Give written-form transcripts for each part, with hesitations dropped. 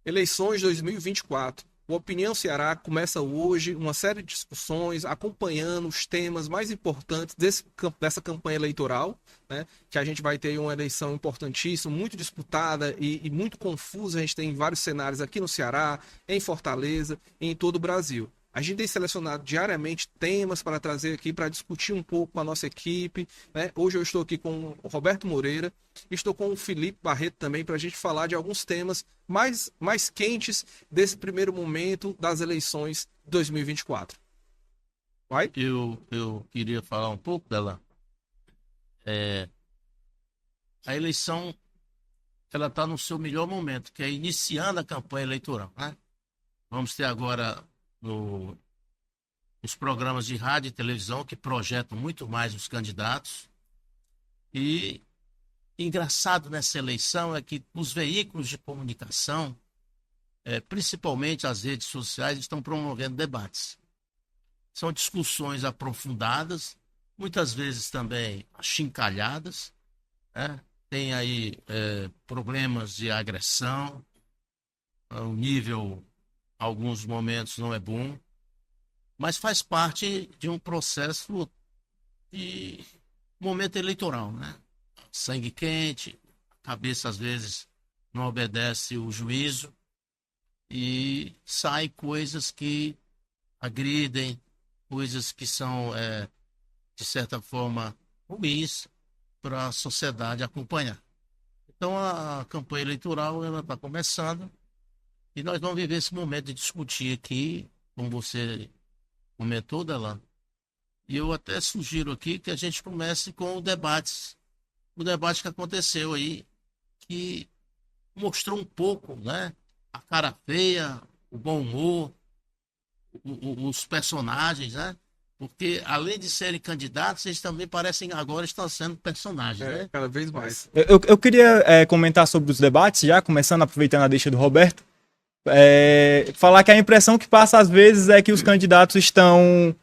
Eleições 2024. O Opinião Ceará começa hoje uma série de discussões acompanhando os temas mais importantes dessa campanha eleitoral, né? Que a gente vai ter uma eleição importantíssima, muito disputada e muito confusa. A gente tem vários cenários aqui no Ceará, em Fortaleza e em todo o Brasil. A gente tem selecionado diariamente temas para trazer aqui para discutir um pouco com a nossa equipe, né? Hoje eu estou aqui com o Roberto Moreira, estou com o Felipe Barreto também para a gente falar de alguns temas mais quentes desse primeiro momento das eleições de 2024. Vai? Eu queria falar um pouco dela. A eleição ela está no seu melhor momento, que é iniciando a campanha eleitoral, né? Vamos ter agora os programas de rádio e televisão que projetam muito mais os candidatos. E engraçado nessa eleição é que os veículos de comunicação, principalmente as redes sociais, estão promovendo debates. São discussões aprofundadas, muitas vezes também achincalhadas, né? Tem aí problemas de agressão, o nível, alguns momentos, não é bom, mas faz parte de um processo de momento eleitoral, né? Sangue quente, a cabeça às vezes não obedece o juízo e saem coisas que agridem, coisas que são, de certa forma, ruins para a sociedade acompanhar. Então, a campanha eleitoral ela está começando e nós vamos viver esse momento de discutir aqui, como você comentou, Delano. E eu até sugiro aqui que a gente comece com o debate que aconteceu aí, que mostrou um pouco, né, a cara feia, o bom humor, os personagens, né? Porque além de serem candidatos, eles também parecem agora estão sendo personagens, né? Cada vez mais. Eu queria comentar sobre os debates, já começando, aproveitando a deixa do Roberto, falar que a impressão que passa às vezes é que os candidatos estão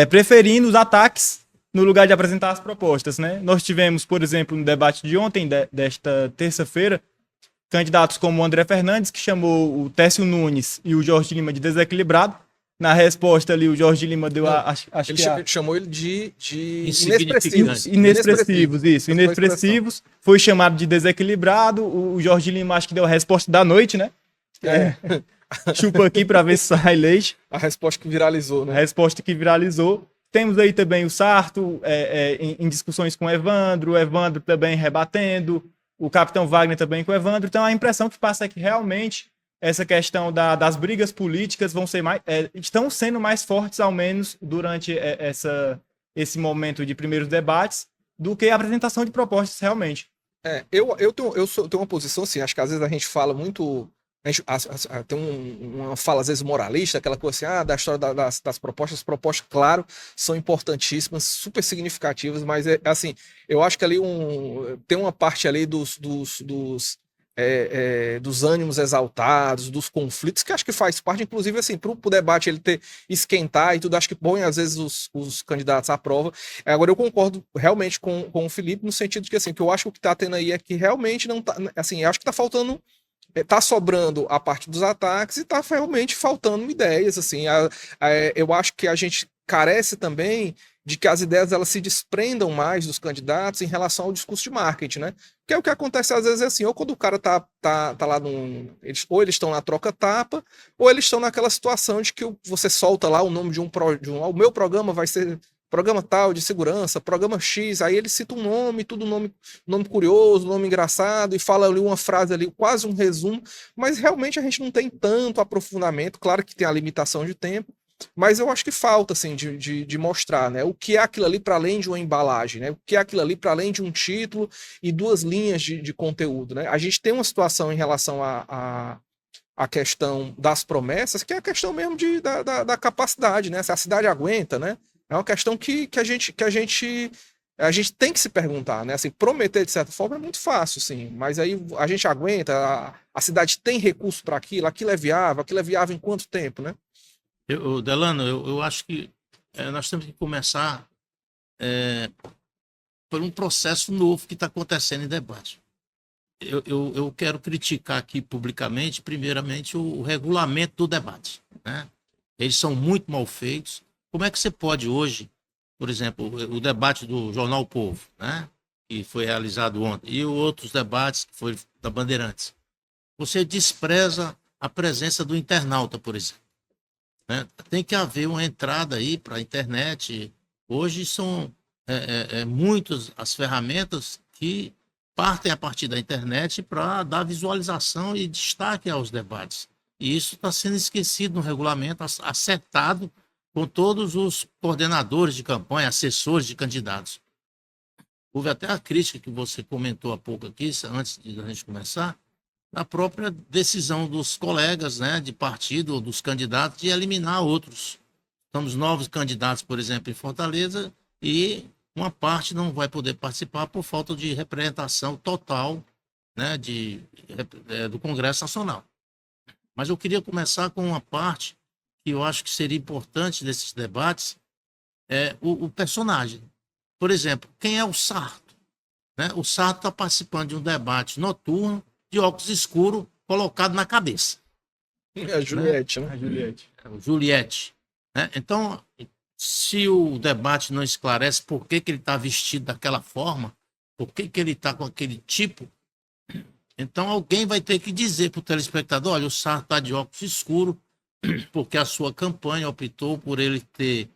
preferindo os ataques no lugar de apresentar as propostas, né? Nós tivemos, por exemplo, no debate de ontem, desta terça-feira, candidatos como o André Fernandes, que chamou o Técio Nunes e o Jorge Lima de desequilibrado. Na resposta ali, o Jorge Lima deu Ele chamou ele de Insignificante. inexpressivos, isso, inexpressivos. Foi chamado de desequilibrado. O Jorge Lima acho que deu a resposta da noite, né? Chupa aqui para ver se sai leite. A resposta que viralizou, né? A resposta que viralizou. Temos aí também o Sarto em discussões com o Evandro também rebatendo, o Capitão Wagner também com o Evandro. Então a impressão que passa é que realmente essa questão das brigas políticas estão sendo mais fortes, ao menos durante esse momento de primeiros debates, do que a apresentação de propostas realmente. Eu tenho uma posição assim, acho que às vezes a gente fala muito. Tem uma fala às vezes moralista, aquela coisa assim, da história das propostas. As propostas, claro, são importantíssimas, super significativas, mas assim, eu acho que ali tem uma parte ali dos ânimos exaltados, dos conflitos, que acho que faz parte, inclusive assim, para o debate ele esquentar e tudo, acho que põe às vezes os candidatos à prova. Agora eu concordo realmente com o Felipe, no sentido de que assim, que eu acho que o que está tendo aí é que realmente não tá, assim, acho que está faltando. Tá sobrando a parte dos ataques e tá realmente faltando ideias, assim. Eu acho que a gente carece também de que as ideias elas se desprendam mais dos candidatos em relação ao discurso de marketing, né? Porque o que acontece às vezes é assim, ou quando o cara tá lá ou eles estão na troca-tapa, ou eles estão naquela situação de que você solta lá o nome o meu programa vai ser programa tal de segurança, programa X, aí ele cita um nome, tudo nome curioso, nome engraçado, e fala ali uma frase ali, quase um resumo, mas realmente a gente não tem tanto aprofundamento, claro que tem a limitação de tempo, mas eu acho que falta, assim, de mostrar, né, o que é aquilo ali para além de uma embalagem, né, o que é aquilo ali para além de um título e duas linhas de conteúdo, né. A gente tem uma situação em relação a questão das promessas, que é a questão mesmo da capacidade, né, se a cidade aguenta, né. É uma questão que a gente tem que se perguntar, né? Assim, prometer de certa forma é muito fácil, sim, mas aí a gente aguenta, a cidade tem recurso para aquilo é viável em quanto tempo, né? Delano, eu acho que nós temos que começar por um processo novo que está acontecendo em debate. eu quero criticar aqui publicamente, primeiramente, o regulamento do debate, né? Eles são muito mal feitos. Como é que você pode hoje, por exemplo, o debate do Jornal O Povo, né? Que foi realizado ontem, e outros debates que foi da Bandeirantes. Você despreza a presença do internauta, por exemplo, né? Tem que haver uma entrada aí para a internet. Hoje são muitas as ferramentas que partem a partir da internet para dar visualização e destaque aos debates. E isso está sendo esquecido no regulamento, acertado com todos os coordenadores de campanha, assessores de candidatos. Houve até a crítica que você comentou há pouco aqui, antes de a gente começar, da própria decisão dos colegas, né, de partido ou dos candidatos de eliminar outros. Temos novos candidatos, por exemplo, em Fortaleza, e uma parte não vai poder participar por falta de representação total, né, do Congresso Nacional. Mas eu queria começar com uma parte que eu acho que seria importante desses debates, o personagem. Por exemplo, quem é o Sarto? Né? O Sarto está participando de um debate noturno de óculos escuros colocado na cabeça. É a Juliette, né? A Juliette. Juliette. Né? Então, se o debate não esclarece por que ele está vestido daquela forma, por que ele está com aquele tipo, então alguém vai ter que dizer para o telespectador: olha, o Sarto está de óculos escuros porque a sua campanha optou por ele ter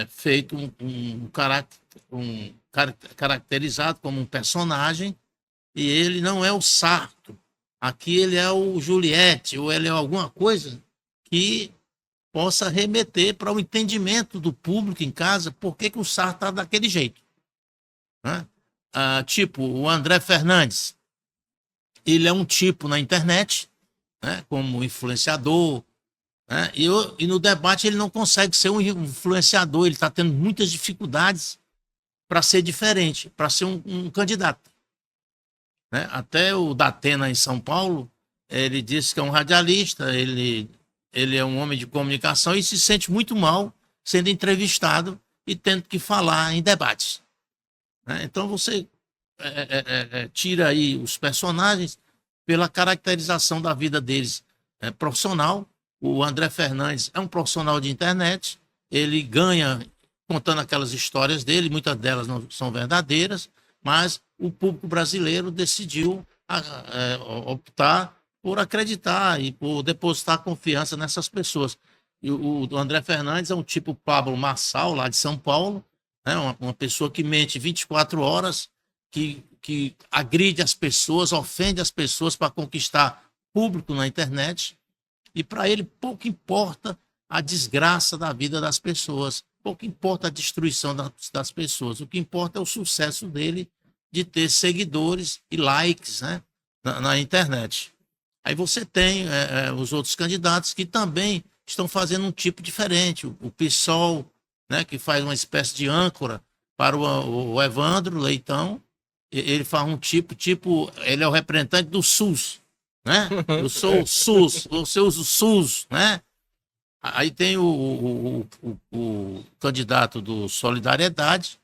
feito caracterizado como um personagem, e ele não é o Sarto. Aqui ele é o Juliette, ou ele é alguma coisa que possa remeter para o entendimento do público em casa por que o Sarto está daquele jeito. Né? Tipo, o André Fernandes, ele é um tipo na internet, né, como influenciador, né, e no debate ele não consegue ser um influenciador, ele está tendo muitas dificuldades para ser diferente, para ser um candidato. Né? Até o Datena, em São Paulo, ele disse que é um radialista, ele é um homem de comunicação e se sente muito mal sendo entrevistado e tendo que falar em debates. Né? Então você tira aí os personagens pela caracterização da vida deles profissional. O André Fernandes é um profissional de internet, ele ganha contando aquelas histórias dele, muitas delas não são verdadeiras, mas o público brasileiro decidiu optar por acreditar e por depositar confiança nessas pessoas. E o André Fernandes é um tipo Pablo Marçal, lá de São Paulo, né? Uma pessoa que mente 24 horas, que agride as pessoas, ofende as pessoas para conquistar público na internet, e para ele pouco importa a desgraça da vida das pessoas, pouco importa a destruição das pessoas, o que importa é o sucesso dele de ter seguidores e likes, né, na internet. Aí você tem os outros candidatos que também estão fazendo um tipo diferente, o PSOL, né, que faz uma espécie de âncora para o Evandro Leitão. Ele faz um tipo, ele é o representante do SUS, né? Eu sou o SUS, você usa o SUS, né? Aí tem o candidato do Solidariedade,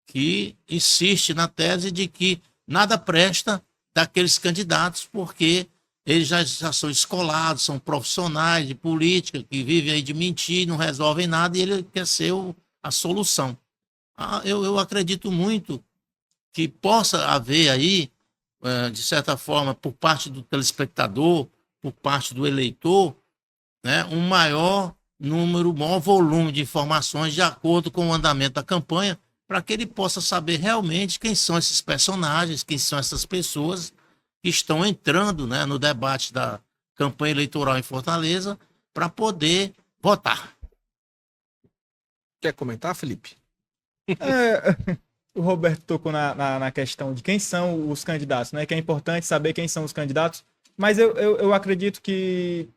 que insiste na tese de que nada presta daqueles candidatos, porque eles já são escolados, são profissionais de política, que vivem aí de mentir, não resolvem nada, e ele quer ser a solução. Eu acredito muito que possa haver aí, de certa forma, por parte do telespectador, por parte do eleitor, né, um maior volume de informações de acordo com o andamento da campanha, para que ele possa saber realmente quem são esses personagens, quem são essas pessoas que estão entrando, né, no debate da campanha eleitoral em Fortaleza para poder votar. Quer comentar, Felipe? O Roberto tocou na questão de quem são os candidatos, né? Que é importante saber quem são os candidatos, mas eu acredito que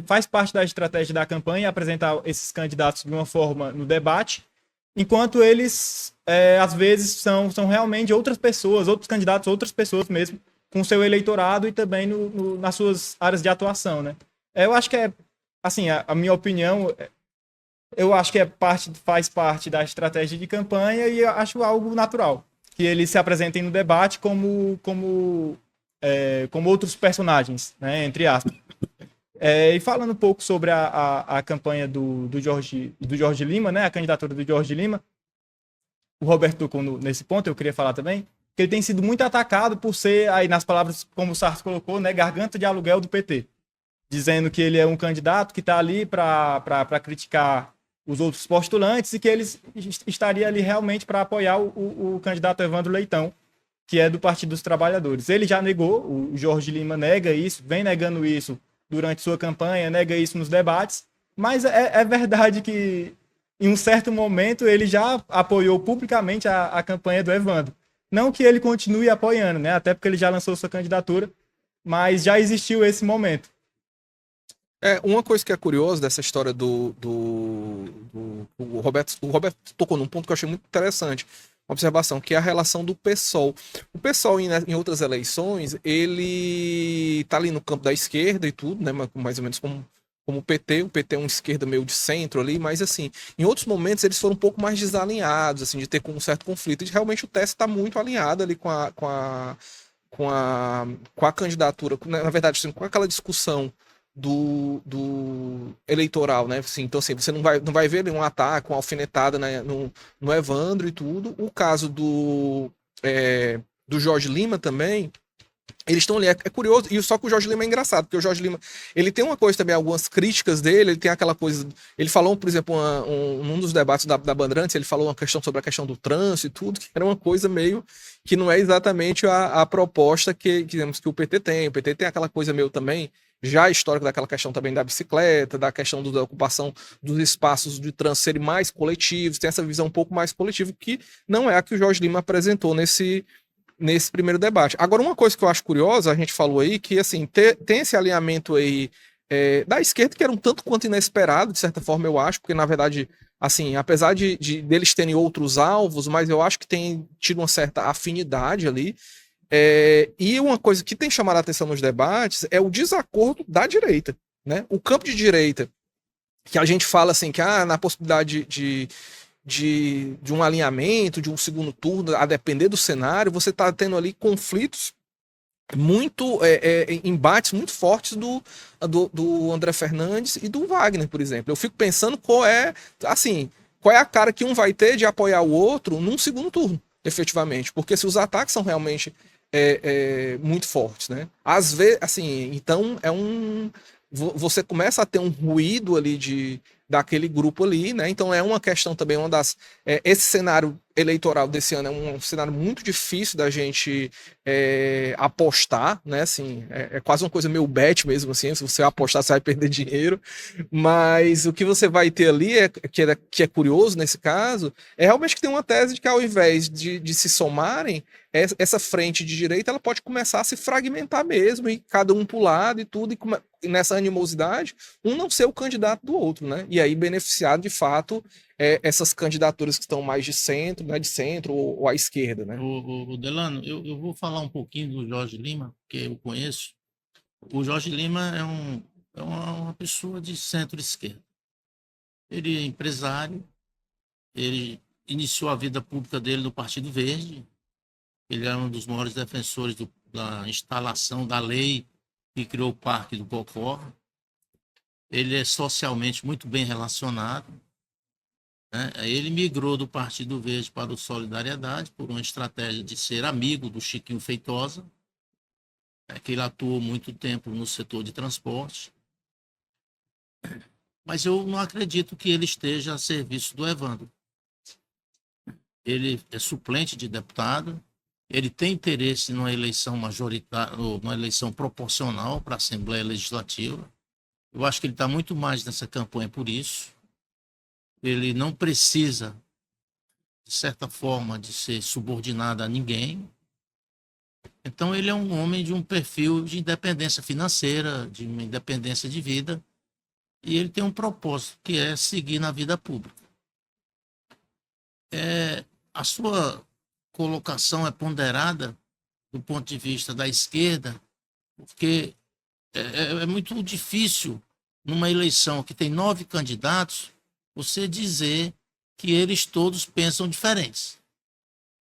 faz parte da estratégia da campanha apresentar esses candidatos de uma forma no debate, enquanto eles, às vezes, são realmente outras pessoas, outros candidatos, outras pessoas mesmo, com seu eleitorado e também nas suas áreas de atuação, né? Eu acho que assim, a minha opinião, eu acho que faz parte da estratégia de campanha e eu acho algo natural. que eles se apresentem no debate como outros personagens, né, entre aspas. E falando um pouco sobre a campanha do Jorge Lima, né, a candidatura do Jorge Lima, o Roberto tocou nesse ponto, eu queria falar também, que ele tem sido muito atacado por ser, aí nas palavras como o Sarto colocou, né, garganta de aluguel do PT, dizendo que ele é um candidato que está ali para criticar os outros postulantes e que ele estaria ali realmente para apoiar o candidato Evandro Leitão, que é do Partido dos Trabalhadores. Ele já negou, o Jorge Lima nega isso, vem negando isso durante sua campanha, nega isso nos debates, mas é verdade que em um certo momento ele já apoiou publicamente a campanha do Evandro. Não que ele continue apoiando, né? Até porque ele já lançou sua candidatura, mas já existiu esse momento. Uma coisa que é curiosa dessa história o Roberto tocou num ponto que eu achei muito interessante, uma observação, que é a relação do PSOL. O PSOL, em outras eleições, ele tá ali no campo da esquerda e tudo, né? Mais ou menos como o PT. O PT é uma esquerda meio de centro ali, mas assim, em outros momentos eles foram um pouco mais desalinhados, assim, de ter um certo conflito. E realmente o TS está muito alinhado ali com a candidatura, na verdade, assim, com aquela discussão do eleitoral, né? Assim, então, assim, você não vai ver um ataque, uma alfinetada, né, no Evandro e tudo. O caso do Jorge Lima também, eles estão ali, é curioso, e só que o Jorge Lima é engraçado, porque o Jorge Lima, ele tem uma coisa também, algumas críticas dele, ele tem aquela coisa, ele falou, por exemplo, num dos debates da Bandeirantes, ele falou uma questão sobre a questão do trânsito e tudo, que era uma coisa meio, que não é exatamente a proposta que o PT tem. O PT tem aquela coisa meio também, já histórica daquela questão também da bicicleta, da questão da ocupação dos espaços de trânsito serem mais coletivos, tem essa visão um pouco mais coletiva, que não é a que o Jorge Lima apresentou nesse primeiro debate. Agora, uma coisa que eu acho curiosa, a gente falou aí, que assim, tem esse alinhamento aí da esquerda, que era um tanto quanto inesperado, de certa forma, eu acho, porque na verdade, assim, apesar deles terem outros alvos, mas eu acho que tem tido uma certa afinidade ali. E uma coisa que tem chamado a atenção nos debates é o desacordo da direita, né? O campo de direita, que a gente fala assim, que na possibilidade de um alinhamento, de um segundo turno, a depender do cenário, você está tendo ali conflitos muito, embates muito fortes do André Fernandes e do Wagner, por exemplo. Eu fico pensando qual é a cara que um vai ter de apoiar o outro num segundo turno, efetivamente, porque se os ataques são realmente muito fortes, né? Às vezes, assim, então você começa a ter um ruído ali daquele grupo ali, né? Então é uma questão também, esse cenário eleitoral desse ano é um cenário muito difícil da gente apostar, né? Assim, é quase uma coisa meio bet mesmo, assim, se você apostar você vai perder dinheiro, mas o que você vai ter ali, que é curioso nesse caso, é realmente que tem uma tese de que ao invés de se somarem, essa frente de direita ela pode começar a se fragmentar mesmo, e cada um pro lado e tudo, e nessa animosidade, um não ser o candidato do outro, né? E aí beneficiar de fato essas candidaturas que estão mais de centro, né? De centro ou à esquerda, né? O Delano, eu vou falar um pouquinho do Jorge Lima, que eu conheço. O Jorge Lima é uma pessoa de centro-esquerda. Ele é empresário, ele iniciou a vida pública dele no Partido Verde. Ele é um dos maiores defensores da instalação da lei que criou o Parque do Cocó. Ele é socialmente muito bem relacionado, né? Ele migrou do Partido Verde para o Solidariedade por uma estratégia de ser amigo do Chiquinho Feitosa, que ele atuou muito tempo no setor de transporte. Mas eu não acredito que ele esteja a serviço do Evandro. Ele é suplente de deputado, ele tem interesse numa eleição majoritária, numa eleição proporcional para a Assembleia Legislativa. Eu acho que ele está muito mais nessa campanha por isso. Ele não precisa, de certa forma, de ser subordinado a ninguém. Então, ele é um homem de um perfil de independência financeira, de uma independência de vida, e ele tem um propósito, que é seguir na vida pública. A sua colocação é ponderada do ponto de vista da esquerda, porque é muito difícil, numa eleição que tem 9 candidatos, você dizer que eles todos pensam diferentes.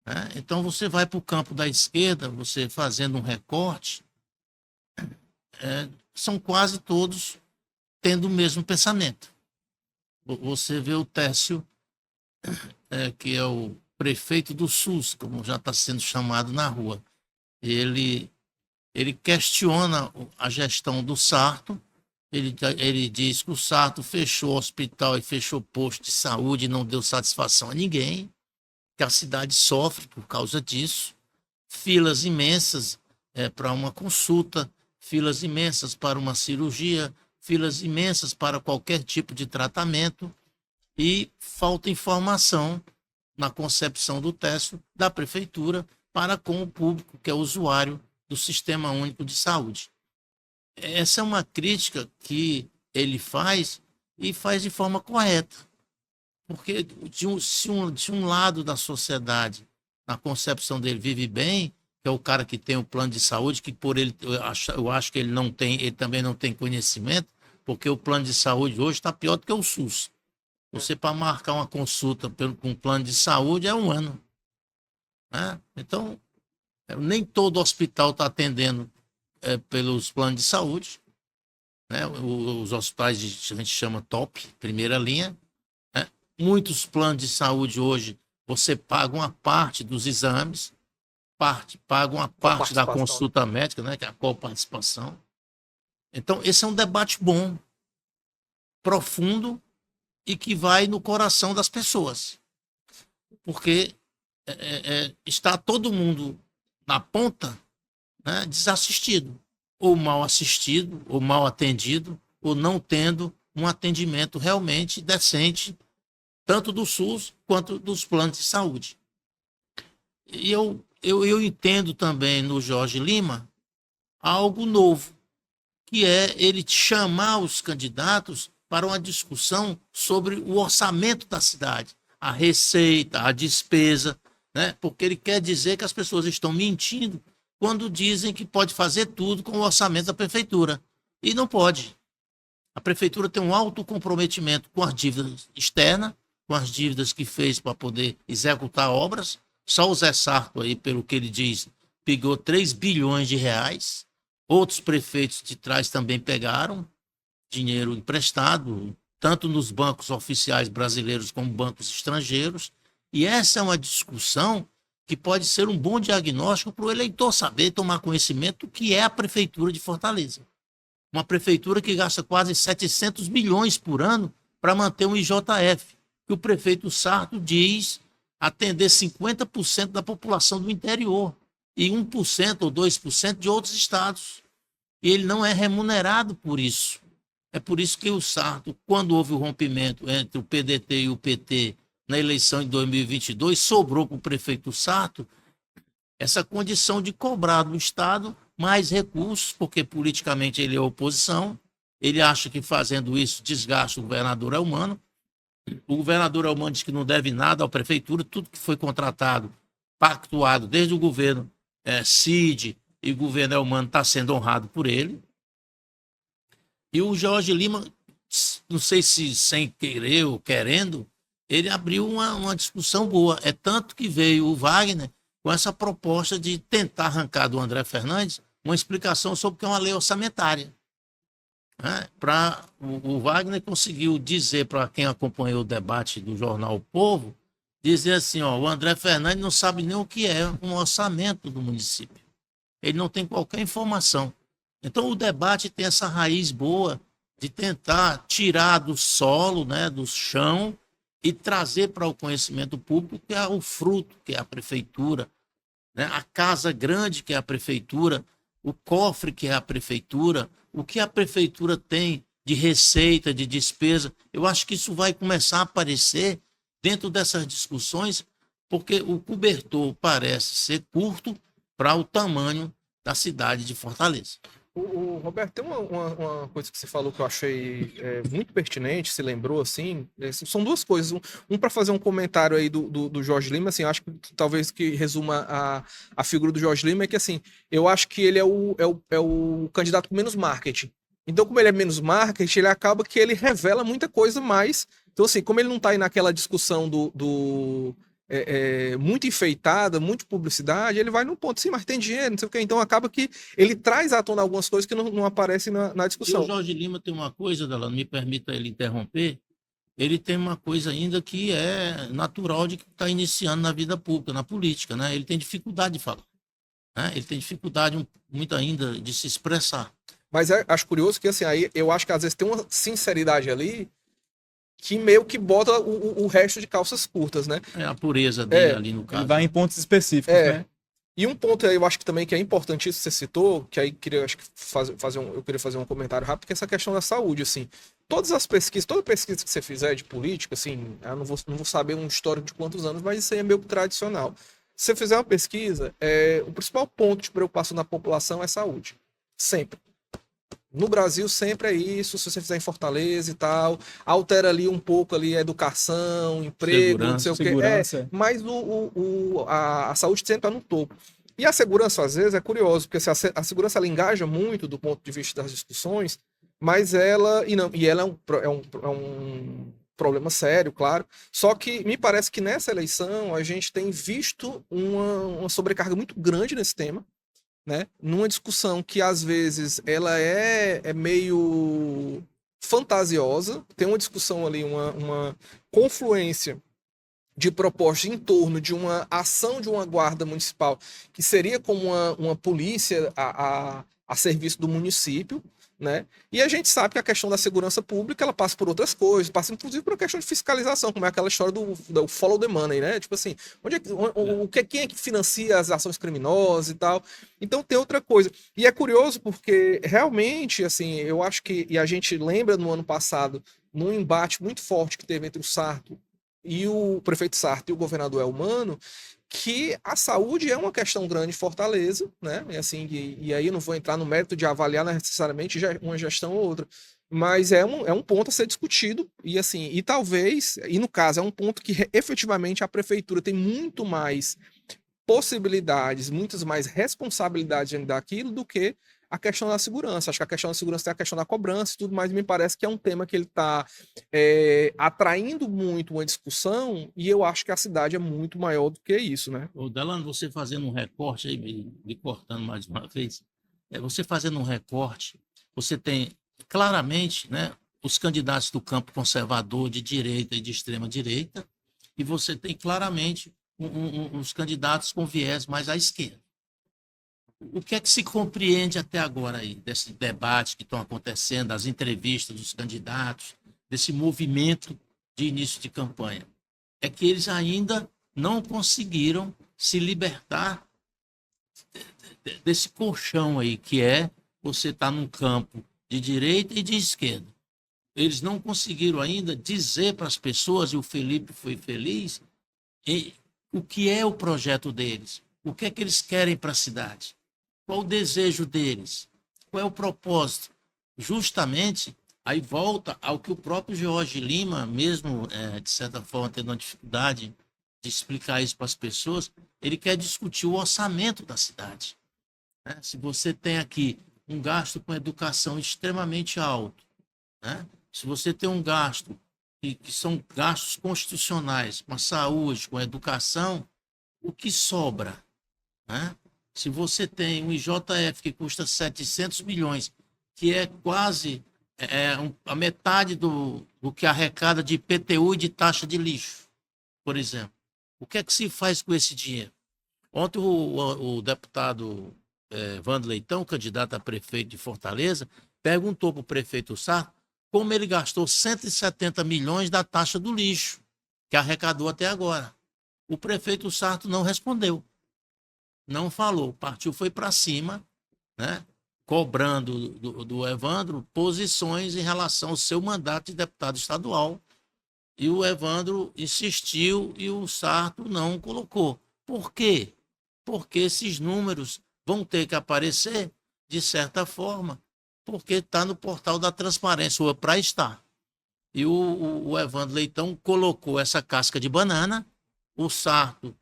né? Então você vai para o campo da esquerda, você fazendo um recorte, são quase todos tendo o mesmo pensamento. Você vê o Técio, que é o prefeito do SUS, como já está sendo chamado na rua. Ele questiona a gestão do Sarto. Ele diz que o Sarto fechou o hospital e fechou posto de saúde e não deu satisfação a ninguém, que a cidade sofre por causa disso. Filas imensas para uma consulta, filas imensas para uma cirurgia, filas imensas para qualquer tipo de tratamento, e falta informação na concepção do Técio da prefeitura para com o público que é usuário do Sistema Único de Saúde. Essa é uma crítica que ele faz e faz de forma correta, porque se um lado da sociedade, na concepção dele, vive bem, que é o cara que tem o plano de saúde, que por ele eu acho que ele não tem, ele também não tem conhecimento, porque o plano de saúde hoje está pior do que o SUS. Você, para marcar uma consulta com plano de saúde, é 1 ano. Né? Então, nem todo hospital está atendendo pelos planos de saúde. Né? Os hospitais a gente chama top, primeira linha. Né? Muitos planos de saúde hoje, você paga uma parte dos exames, paga uma parte da consulta médica, né? Que é a coparticipação. Então, esse é um debate bom, profundo, e que vai no coração das pessoas. Porque está todo mundo na ponta, né, desassistido, ou mal assistido, ou mal atendido, ou não tendo um atendimento realmente decente, tanto do SUS quanto dos planos de saúde. E eu entendo também no Jorge Lima algo novo, que é ele chamar os candidatos para uma discussão sobre o orçamento da cidade, a receita, a despesa, né? Porque ele quer dizer que as pessoas estão mentindo quando dizem que pode fazer tudo com o orçamento da prefeitura. E não pode. A prefeitura tem um alto comprometimento com as dívidas externas, com as dívidas que fez para poder executar obras. Só o Zé Sarto, aí, pelo que ele diz, pegou 3 bilhões de reais. Outros prefeitos de trás também pegaram dinheiro emprestado, tanto nos bancos oficiais brasileiros como bancos estrangeiros. E essa é uma discussão que pode ser um bom diagnóstico para o eleitor saber, tomar conhecimento do que é a Prefeitura de Fortaleza. Uma prefeitura que gasta quase 700 milhões por ano para manter um IJF, que o prefeito Sarto diz atender 50% da população do interior e 1% ou 2% de outros estados. E ele não é remunerado por isso. É por isso que o Sarto, quando houve o rompimento entre o PDT e o PT na eleição de 2022, sobrou para o prefeito Sarto essa condição de cobrar do Estado mais recursos, porque politicamente ele é oposição, ele acha que fazendo isso desgasta o governador Elmano. O governador Elmano diz que não deve nada à prefeitura, tudo que foi contratado, pactuado desde o governo Cid e o governo Elmano está sendo honrado por ele. E o Jorge Lima, não sei se sem querer ou querendo, ele abriu uma discussão boa. É tanto que veio o Wagner com essa proposta de tentar arrancar do André Fernandes uma explicação sobre o que é uma lei orçamentária. Né? O Wagner conseguiu dizer para quem acompanhou o debate do jornal O Povo, dizer assim, ó, o André Fernandes não sabe nem o que é um orçamento do município. Ele não tem qualquer informação. Então o debate tem essa raiz boa de tentar tirar do solo, né, do chão, e trazer para o conhecimento público que é o fruto, que é a prefeitura, né, a casa grande, que é a prefeitura, o cofre, que é a prefeitura, o que a prefeitura tem de receita, de despesa. Eu acho que isso vai começar a aparecer dentro dessas discussões, porque o cobertor parece ser curto para o tamanho da cidade de Fortaleza. O Roberto, tem uma coisa que você falou que eu achei muito pertinente, se lembrou, assim, são duas coisas. Um para fazer um comentário aí do Jorge Lima, assim, eu acho que talvez que resuma a figura do Jorge Lima é que, assim, eu acho que ele é o candidato com menos marketing. Então, como ele é menos marketing, ele acaba que ele revela muita coisa mais. Então, assim, como ele não tá aí naquela discussão muito enfeitada, muito publicidade, ele vai num ponto, sim, mas tem dinheiro, não sei o quê. Então acaba que ele traz à tona algumas coisas que não aparecem na E o discussão. Jorge Lima tem uma coisa, Delano, me permita ele interromper, ele tem uma coisa ainda que é natural de que está iniciando na vida pública, na política, né? Ele tem dificuldade de falar, né? Ele tem dificuldade muito ainda de se expressar. Mas acho curioso que, assim, aí eu acho que às vezes tem uma sinceridade ali que meio que bota o resto de calças curtas, né? É a pureza dele ali no Ele caso. vai em pontos específicos, né? E um ponto aí eu acho que também que é importantíssimo, você citou, que aí acho que eu queria fazer um comentário rápido, que é essa questão da saúde, assim. Todas as pesquisas, toda pesquisa que você fizer de política, assim, eu não vou saber um histórico de quantos anos, mas isso aí é meio que tradicional. Se você fizer uma pesquisa, o principal ponto de preocupação da população é saúde. Sempre. No Brasil sempre é isso, se você fizer em Fortaleza e tal, altera ali um pouco ali a educação, emprego, não sei o quê. Segurança. Mas a saúde sempre está no topo. E a segurança, às vezes, é curioso, porque assim, a segurança ela engaja muito do ponto de vista das discussões, mas ela é um problema sério, claro. Só que me parece que nessa eleição a gente tem visto uma sobrecarga muito grande nesse tema, né? Numa discussão que às vezes ela é meio fantasiosa, tem uma discussão ali, uma confluência de propostas em torno de uma ação de uma guarda municipal que seria como uma polícia a serviço do município, né? E a gente sabe que a questão da segurança pública ela passa por outras coisas, passa inclusive por uma questão de fiscalização, como é aquela história do follow the money, né? Tipo assim, quem é que financia as ações criminosas e tal. Então tem outra coisa. E é curioso porque realmente, assim, eu acho que, e a gente lembra no ano passado, num embate muito forte que teve entre o Sarto e o prefeito Sarto e o governador Elmano, que a saúde é uma questão grande em Fortaleza, né? E, assim, e aí eu não vou entrar no mérito de avaliar necessariamente uma gestão ou outra, mas é um ponto a ser discutido, e assim, e talvez, e no caso, é um ponto que efetivamente a prefeitura tem muito mais possibilidades, muitas mais responsabilidades dentro daquilo do que a questão da segurança. Acho que a questão da segurança tem a questão da cobrança e tudo mais, me parece que é um tema que ele está atraindo muito uma discussão, e eu acho que a cidade é muito maior do que isso, né? Ô, Delano, você fazendo um recorte aí, me cortando mais uma vez, você fazendo um recorte, você tem claramente, né, os candidatos do campo conservador, de direita e de extrema direita, e você tem claramente os candidatos com viés mais à esquerda. O que é que se compreende até agora aí, desse debate que estão acontecendo, das entrevistas dos candidatos, desse movimento de início de campanha? É que eles ainda não conseguiram se libertar desse colchão aí, que é você estar num campo de direita e de esquerda. Eles não conseguiram ainda dizer para as pessoas, e o Felipe foi feliz, o que é o projeto deles, o que é que eles querem para a cidade, qual o desejo deles, qual é o propósito. Justamente, aí volta ao que o próprio Jorge Lima, mesmo de certa forma tendo uma dificuldade de explicar isso para as pessoas, ele quer discutir o orçamento da cidade, né? Se você tem aqui um gasto com educação extremamente alto, né? Se você tem um gasto que são gastos constitucionais com a saúde, com a educação, o que sobra, né? Se você tem um IJF que custa 700 milhões, que é quase a metade do que arrecada de IPTU e de taxa de lixo, por exemplo. O que é que se faz com esse dinheiro? Ontem o deputado Wander Leitão, candidato a prefeito de Fortaleza, perguntou para o prefeito Sarto como ele gastou 170 milhões da taxa do lixo, que arrecadou até agora. O prefeito Sarto não respondeu, não falou, partiu, foi para cima, né, cobrando do Evandro posições em relação ao seu mandato de deputado estadual. E o Evandro insistiu e o Sarto não colocou. Por quê? Porque esses números vão ter que aparecer de certa forma, porque está no portal da transparência, ou para estar. E o Evandro Leitão colocou essa casca de banana, o Sarto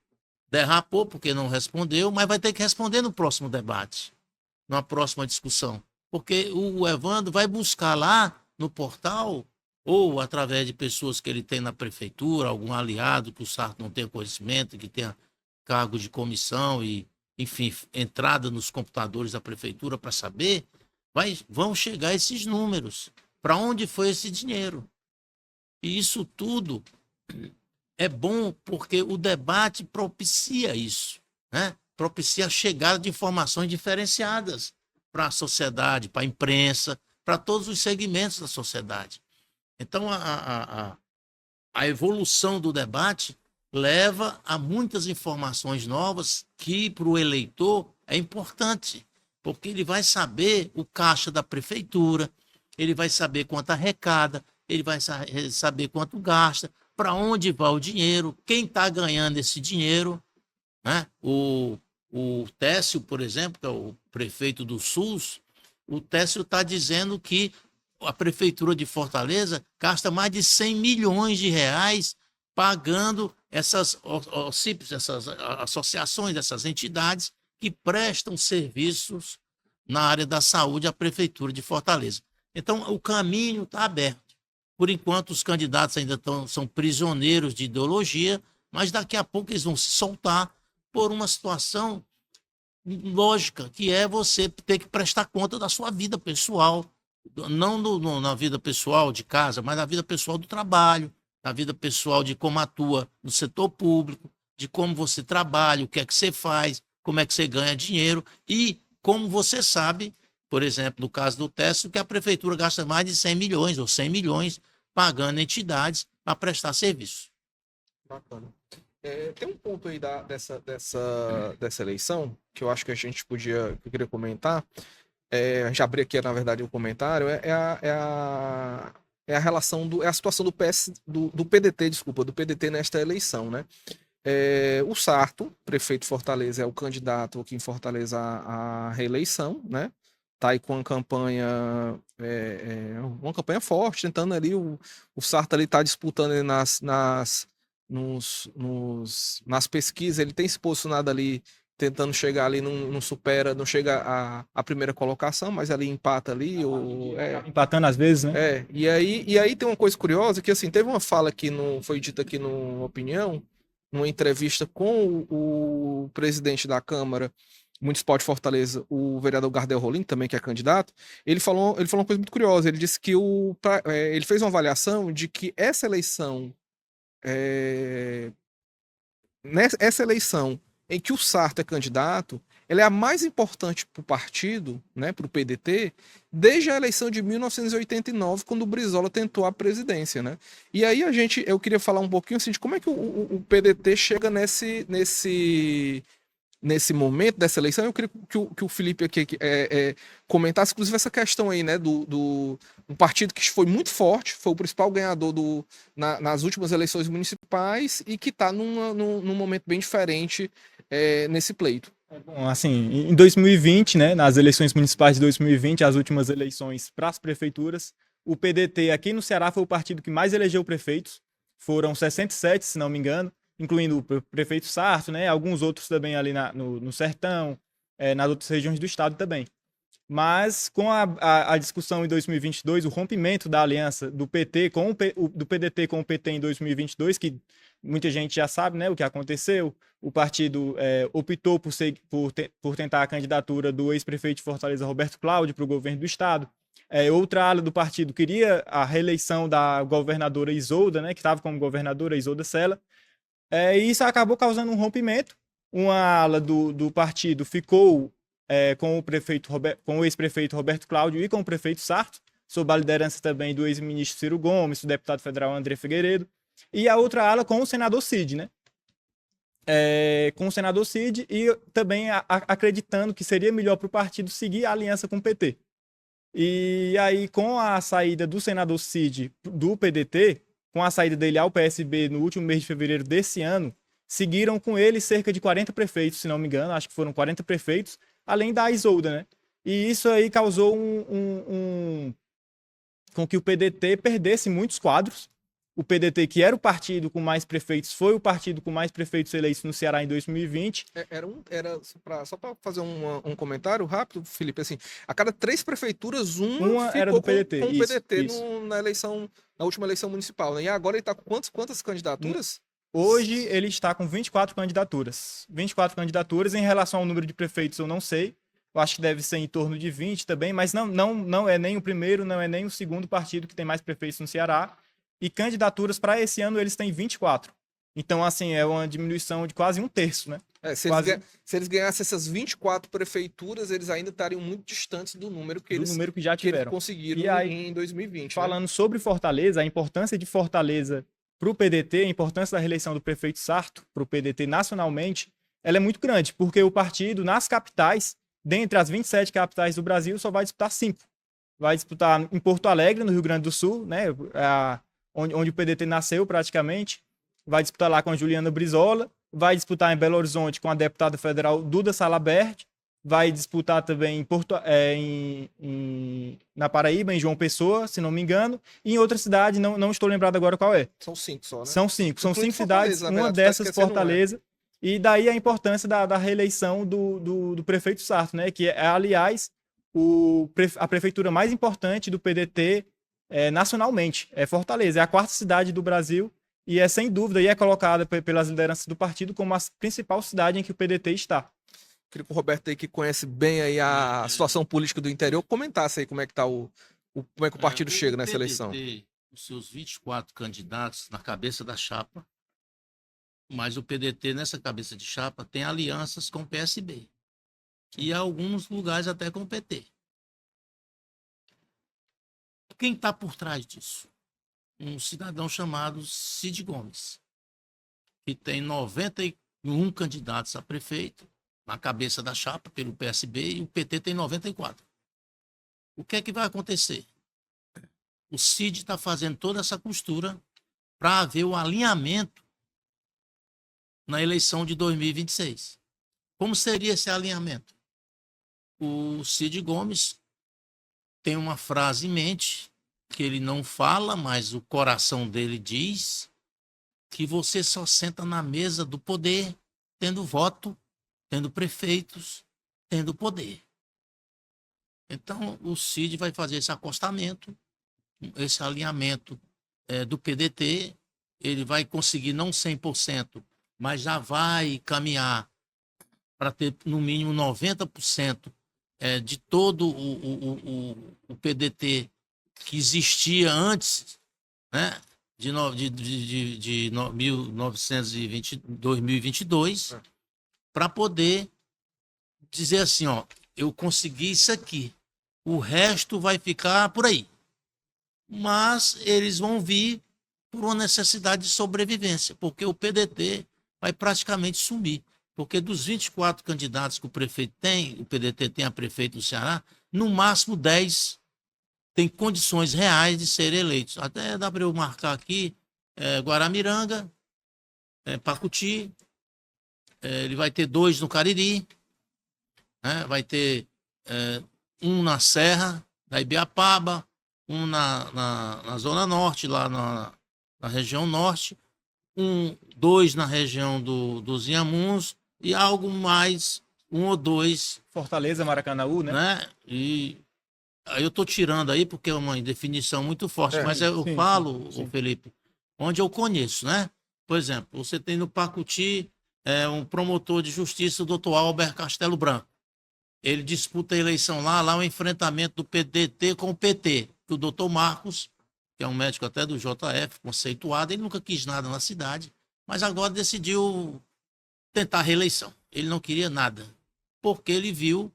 derrapou porque não respondeu, mas vai ter que responder no próximo debate, numa próxima discussão. Porque o Evandro vai buscar lá no portal ou através de pessoas que ele tem na prefeitura, algum aliado que o Sarto não tenha conhecimento, que tenha cargo de comissão e, enfim, entrada nos computadores da prefeitura para saber, vão chegar esses números. Para onde foi esse dinheiro? E isso tudo é bom porque o debate propicia isso, né? Propicia a chegada de informações diferenciadas para a sociedade, para a imprensa, para todos os segmentos da sociedade. Então, a evolução do debate leva a muitas informações novas que, para o eleitor, é importante, porque ele vai saber o caixa da prefeitura, ele vai saber quanto arrecada, ele vai saber quanto gasta, para onde vai o dinheiro, quem está ganhando esse dinheiro, né? O Técio, por exemplo, que é o prefeito do SUS, o Técio está dizendo que a prefeitura de Fortaleza gasta mais de 100 milhões de reais pagando essas OCIPs, essas associações, essas entidades que prestam serviços na área da saúde à prefeitura de Fortaleza. Então, o caminho está aberto. Por enquanto, os candidatos ainda são prisioneiros de ideologia, mas daqui a pouco eles vão se soltar por uma situação lógica, que é você ter que prestar conta da sua vida pessoal, não na vida pessoal de casa, mas na vida pessoal do trabalho, na vida pessoal de como atua no setor público, de como você trabalha, o que é que você faz, como é que você ganha dinheiro e como você sabe, por exemplo, no caso do Técio, que a prefeitura gasta mais de 100 milhões ou 100 milhões pagando entidades para prestar serviço. Bacana. Tem um ponto aí dessa eleição que eu acho que que eu queria comentar. A gente abriu aqui, na verdade, o comentário, é a relação é a situação do PDT, do PDT nesta eleição, né? O Sarto, prefeito de Fortaleza, é o candidato aqui em Fortaleza à reeleição, né? Tá aí com uma campanha forte, tentando ali, o Sarto ali tá disputando ali nas pesquisas, ele tem se posicionado ali, tentando chegar ali, não chega à primeira colocação, mas ali empata ali. Empatando às vezes, né? E aí tem uma coisa curiosa, que assim, teve uma fala que foi dita aqui no Opinião, numa entrevista com o presidente da Câmara Municipal de Fortaleza, o vereador Gardel Rolim, também que é candidato. Ele falou uma coisa muito curiosa, ele disse que ele fez uma avaliação de que essa eleição essa eleição em que o Sarto é candidato, ela é a mais importante para o partido, né, para o PDT, desde a eleição de 1989, quando o Brizola tentou a presidência, né? E aí eu queria falar um pouquinho assim, de como é que o PDT chega nesse momento dessa eleição. Eu queria que o Felipe aqui comentasse, inclusive, essa questão aí, né, do partido que foi muito forte, foi o principal ganhador nas últimas eleições municipais e que está num momento bem diferente nesse pleito. Bom, assim, em 2020, né, nas eleições municipais de 2020, as últimas eleições para as prefeituras, o PDT aqui no Ceará foi o partido que mais elegeu prefeitos, foram 67, se não me engano, incluindo o prefeito Sarto, né, alguns outros também ali no Sertão, nas outras regiões do estado também. Mas com a discussão em 2022, o rompimento da aliança do PT do PDT com o PT em 2022, que muita gente já sabe, né, o que aconteceu, o partido optou por tentar a candidatura do ex-prefeito de Fortaleza, Roberto Cláudio, para o governo do estado. Outra ala do partido queria a reeleição da governadora Isolda, né, que estava como governadora, Isolda Sela. E isso acabou causando um rompimento. Uma ala do partido ficou com o ex-prefeito Roberto Cláudio e com o prefeito Sarto, sob a liderança também do ex-ministro Ciro Gomes, do deputado federal André Figueiredo, e a outra ala com o senador Cid, né? Com o senador Cid e também acreditando que seria melhor para o partido seguir a aliança com o PT. E aí, com a saída do senador Cid do PDT, com a saída dele ao PSB no último mês de fevereiro desse ano, seguiram com ele cerca de 40 prefeitos, se não me engano, acho que foram 40 prefeitos, além da Isolda, né? E isso aí causou com que o PDT perdesse muitos quadros, O PDT, que era o partido com mais prefeitos, foi o partido com mais prefeitos eleitos no Ceará em 2020. Só para fazer um comentário rápido, Felipe, assim, a cada 3 prefeituras, Uma ficou era do PDT. com o Isso, PDT isso. na última eleição municipal, né? E agora ele está com quantas candidaturas? Hoje ele está com 24 candidaturas. 24 candidaturas. Em relação ao número de prefeitos, eu não sei. Eu acho que deve ser em torno de 20 também, mas não é nem o primeiro, não é nem o segundo partido que tem mais prefeitos no Ceará. E candidaturas para esse ano eles têm 24. Então, assim, é uma diminuição de quase um terço, né? Se eles ganhassem essas 24 prefeituras, eles ainda estariam muito distantes do número que eles já tiveram. Conseguiram e aí, em 2020. Falando né? sobre Fortaleza, a importância de Fortaleza para o PDT, a importância da reeleição do prefeito Sarto para o PDT nacionalmente, ela é muito grande, porque o partido, nas capitais, dentre as 27 capitais do Brasil, só vai disputar 5. Vai disputar em Porto Alegre, no Rio Grande do Sul, né? Onde o PDT nasceu praticamente, vai disputar lá com a Juliana Brizola, vai disputar em Belo Horizonte com a deputada federal Duda Salabert, vai disputar também na Paraíba, em João Pessoa, se não me engano, e em outra cidade, não estou lembrado agora qual é. São 5 só, né? São 5 cidades, uma dessas Fortaleza, e daí a importância da reeleição do prefeito Sarto, né? Que é, aliás, a prefeitura mais importante do PDT nacionalmente. É Fortaleza, é a 4ª cidade do Brasil e é sem dúvida e é colocada pelas lideranças do partido como a principal cidade em que o PDT está. Queria que o Roberto aí, que conhece bem aí a situação política do interior, comentasse aí como é que tá como é que o partido chega nessa eleição. Os seus 24 candidatos na cabeça da chapa, mas o PDT nessa cabeça de chapa tem alianças com o PSB e em alguns lugares até com o PT. Quem está por trás disso? Um cidadão chamado Cid Gomes, que tem 91 candidatos a prefeito na cabeça da chapa pelo PSB e o PT tem 94. O que é que vai acontecer? O Cid está fazendo toda essa costura para haver o alinhamento na eleição de 2026. Como seria esse alinhamento? O Cid Gomes tem uma frase em mente que ele não fala, mas o coração dele diz que você só senta na mesa do poder tendo voto, tendo prefeitos, tendo poder. Então, o Cid vai fazer esse acostamento, esse alinhamento do PDT, ele vai conseguir não 100%, mas já vai caminhar para ter no mínimo 90% de todo o PDT que existia antes, né, de 2022, para poder dizer assim, ó, eu consegui isso aqui, o resto vai ficar por aí. Mas eles vão vir por uma necessidade de sobrevivência, porque o PDT vai praticamente sumir. Porque dos 24 candidatos que o prefeito tem, o PDT tem a prefeito do Ceará, no máximo 10 tem condições reais de serem eleitos. Até dá para eu marcar aqui, Guaramiranga, Pacuti, ele vai ter 2 no Cariri, né? Vai ter um na Serra da Ibiapaba, um na Zona Norte, lá na região norte, 2 na região dos Inhamuns e algo mais, 1 ou 2. Fortaleza, Maracanaú, né? E aí eu estou tirando aí porque é uma definição muito forte, mas eu falo, Felipe, onde eu conheço, né? Por exemplo, você tem no Pacuti um promotor de justiça, o doutor Albert Castelo Branco. Ele disputa a eleição lá, o enfrentamento do PDT com o PT. O doutor Marcos, que é um médico até do JF, conceituado, ele nunca quis nada na cidade, mas agora decidiu tentar a reeleição. Ele não queria nada, porque ele viu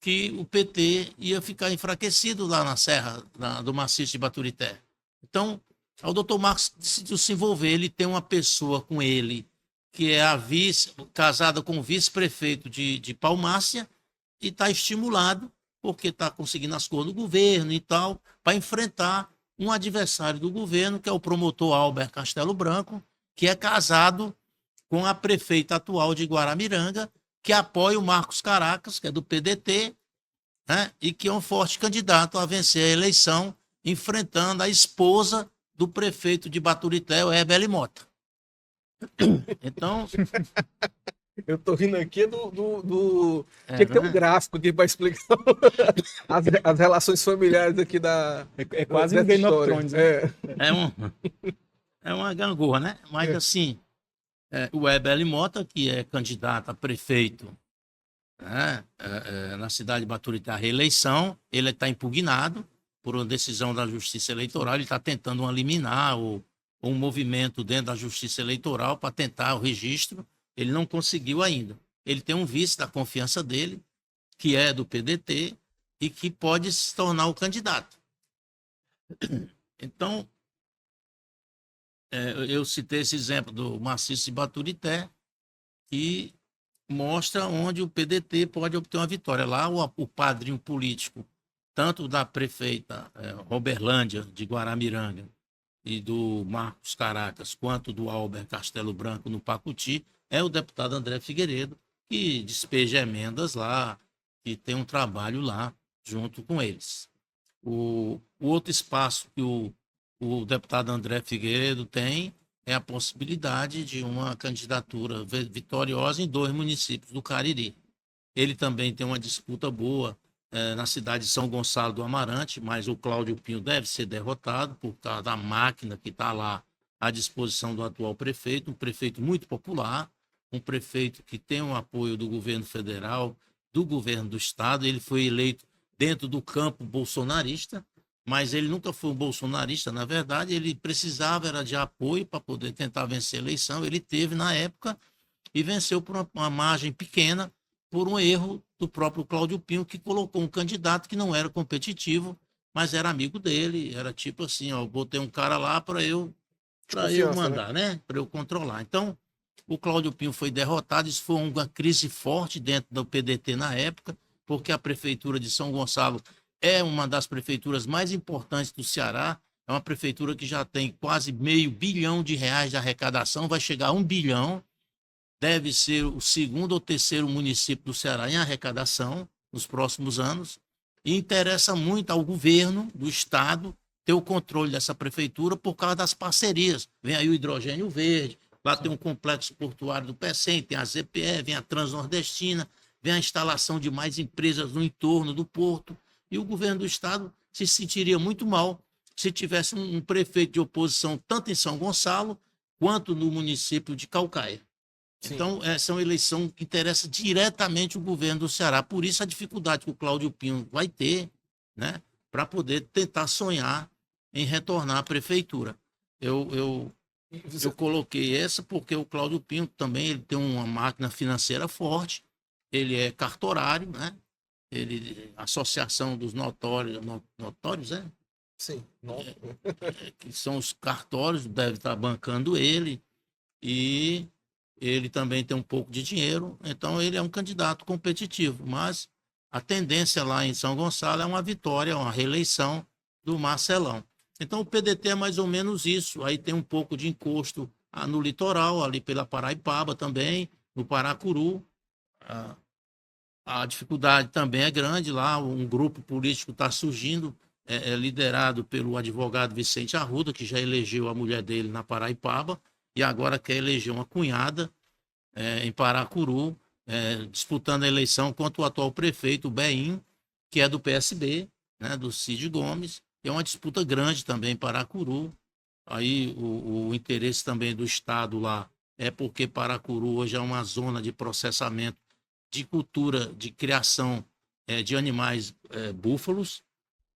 que o PT ia ficar enfraquecido lá na Serra do Maciço de Baturité. Então, o doutor Marcos decidiu se envolver. Ele tem uma pessoa com ele, que é casada com o vice-prefeito de Palmácia, e está estimulado, porque está conseguindo as cores do governo e tal, para enfrentar um adversário do governo, que é o promotor Albert Castelo Branco, que é casado com a prefeita atual de Guaramiranga, que apoia o Marcos Caracas, que é do PDT, né, e que é um forte candidato a vencer a eleição, enfrentando a esposa do prefeito de Baturité, o Heber Mota. Então, Eu tô rindo aqui tinha que ter um né? gráfico aqui para explicar as relações familiares aqui da. É quase um dessa Game of história. Thrones, né? É. É uma gangorra, né? Mas assim, o Heber Mota, que é candidato a prefeito, né, na cidade de Baturité, a reeleição, ele está impugnado por uma decisão da Justiça Eleitoral, ele está tentando uma liminar ou um movimento dentro da Justiça Eleitoral para tentar o registro, ele não conseguiu ainda. Ele tem um vice da confiança dele, que é do PDT, e que pode se tornar o candidato. Então, eu citei esse exemplo do Maciço de Baturité, que mostra onde o PDT pode obter uma vitória. Lá, o padrinho político, tanto da prefeita Roberlândia, de Guaramiranga, e do Marcos Caracas, quanto do Albert Castelo Branco, no Pacuti, é o deputado André Figueiredo, que despeja emendas lá, que tem um trabalho lá junto com eles. O outro espaço que o deputado André Figueiredo tem é a possibilidade de uma candidatura vitoriosa em 2 municípios do Cariri. Ele também tem uma disputa boa na cidade de São Gonçalo do Amarante, mas o Cláudio Pinho deve ser derrotado por causa da máquina que está lá à disposição do atual prefeito, um prefeito muito popular, um prefeito que tem o apoio do governo federal, do governo do estado. Ele foi eleito dentro do campo bolsonarista, mas ele nunca foi um bolsonarista. Na verdade, ele precisava era de apoio para poder tentar vencer a eleição. Ele teve na época e venceu por uma margem pequena, por um erro do próprio Cláudio Pinho, que colocou um candidato que não era competitivo, mas era amigo dele. Era tipo assim, ó, botei um cara lá para eu mandar, né? Para eu controlar. Então, o Cláudio Pinho foi derrotado. Isso foi uma crise forte dentro do PDT na época, porque a prefeitura de São Gonçalo é uma das prefeituras mais importantes do Ceará. É uma prefeitura que já tem quase R$500 milhão de arrecadação, vai chegar a 1 bilhão. Deve ser o 2º ou 3º município do Ceará em arrecadação nos próximos anos. E interessa muito ao governo do estado ter o controle dessa prefeitura por causa das parcerias. Vem aí o hidrogênio verde, lá tem um complexo portuário do PECEM, tem a ZPE, vem a Transnordestina, vem a instalação de mais empresas no entorno do porto. E o governo do estado se sentiria muito mal se tivesse um prefeito de oposição tanto em São Gonçalo quanto no município de Caucaia. Sim. Então, essa é uma eleição que interessa diretamente o governo do Ceará. Por isso, a dificuldade que o Cláudio Pinho vai ter, né, para poder tentar sonhar em retornar à prefeitura. Eu coloquei essa porque o Cláudio Pinho também ele tem uma máquina financeira forte, ele é cartorário, né? Associação dos notórios, né? Sim. Que são os cartórios, deve estar bancando ele, e ele também tem um pouco de dinheiro, então ele é um candidato competitivo, mas a tendência lá em São Gonçalo é uma vitória, uma reeleição do Marcelão. Então o PDT é mais ou menos isso, aí tem um pouco de encosto no litoral, ali pela Paraipaba também, no Paracuru. A dificuldade também é grande lá, um grupo político está surgindo, liderado pelo advogado Vicente Arruda, que já elegeu a mulher dele na Paraipaba, e agora quer eleger uma cunhada em Paracuru, disputando a eleição contra o atual prefeito, o Beim, que é do PSB, né, do Cid Gomes. É uma disputa grande também em Paracuru. Aí o interesse também do Estado lá é porque Paracuru hoje é uma zona de processamento de cultura, de criação de animais búfalos.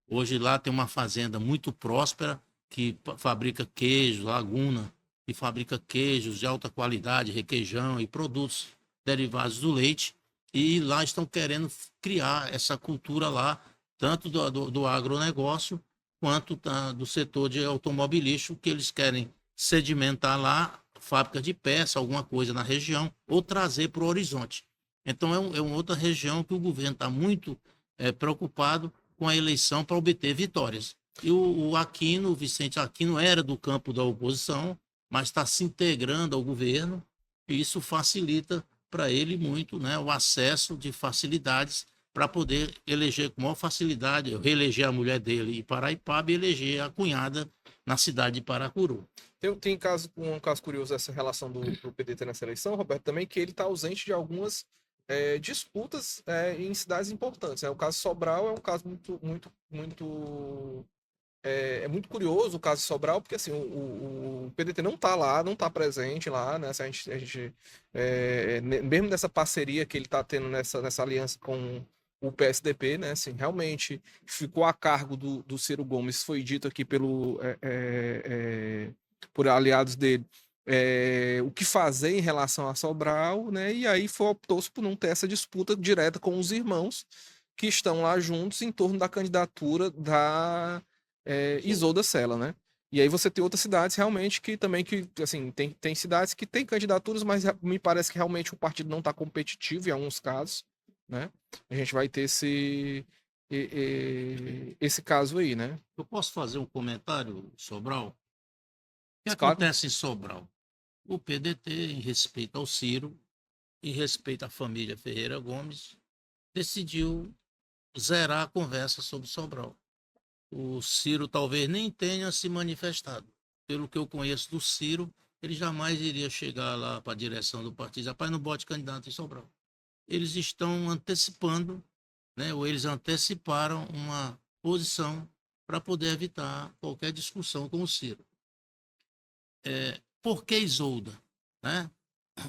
Hoje lá tem uma fazenda muito próspera que fabrica queijo, Laguna, que fabrica queijos de alta qualidade, requeijão e produtos derivados do leite. E lá estão querendo criar essa cultura lá, tanto do agronegócio quanto do setor de automobilístico, que eles querem sedimentar lá, fábrica de peça, alguma coisa na região, ou trazer para o Horizonte. Então é uma outra região que o governo está muito preocupado com a eleição para obter vitórias. E o Aquino, o Vicente Aquino, era do campo da oposição, mas está se integrando ao governo, e isso facilita para ele muito, né, o acesso de facilidades para poder eleger com maior facilidade, reeleger a mulher dele em Paraipaba e eleger a cunhada na cidade de Paracuru. Tem um caso curioso essa relação do PDT nessa eleição, Roberto, também, que ele está ausente de algumas disputas em cidades importantes, né? O caso Sobral é um caso muito curioso o caso de Sobral, porque assim, o PDT não está lá, não está presente lá, né? Mesmo nessa parceria que ele está tendo nessa aliança com o PSDB, né? Assim, realmente ficou a cargo do Ciro Gomes, foi dito aqui por aliados dele, o que fazer em relação a Sobral, né? E aí optou-se por não ter essa disputa direta com os irmãos que estão lá juntos em torno da candidatura da Isolda Sela, né? E aí você tem outras cidades realmente que também, que assim, tem cidades que têm candidaturas, mas me parece que realmente o partido não está competitivo em alguns casos, né? A gente vai ter esse caso aí, né? Eu posso fazer um comentário, Sobral? O que Claro. acontece em Sobral? O PDT, em respeito ao Ciro, em respeito à família Ferreira Gomes, decidiu zerar a conversa sobre Sobral. O Ciro talvez nem tenha se manifestado. Pelo que eu conheço do Ciro, ele jamais iria chegar lá para a direção do partido. Rapaz, não bote candidato em Sobral. Eles estão antecipando, né, ou eles anteciparam uma posição para poder evitar qualquer discussão com o Ciro. Por que Isolda? Né?